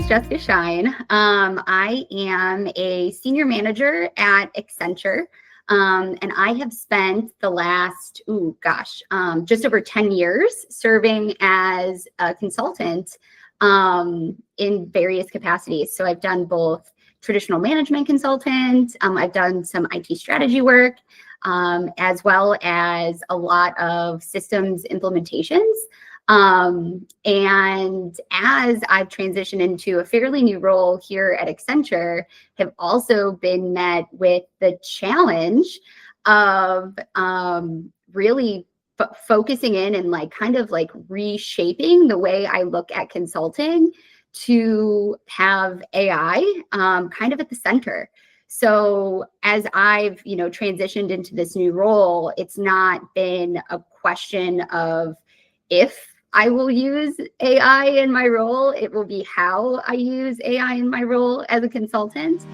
Jessica Schein. I am a senior manager at Accenture, and I have spent the last, just over 10 years serving as a consultant in various capacities. So I've done both traditional management consultant, I've done some IT strategy work, as well as a lot of systems implementations. And as I've transitioned into a fairly new role here at Accenture, have also been met with the challenge of really focusing in and kind of reshaping the way I look at consulting to have AI kind of at the center. So as I've, transitioned into this new role, it's not been a question of if I will use AI in my role, it will be how I use AI in my role as a consultant.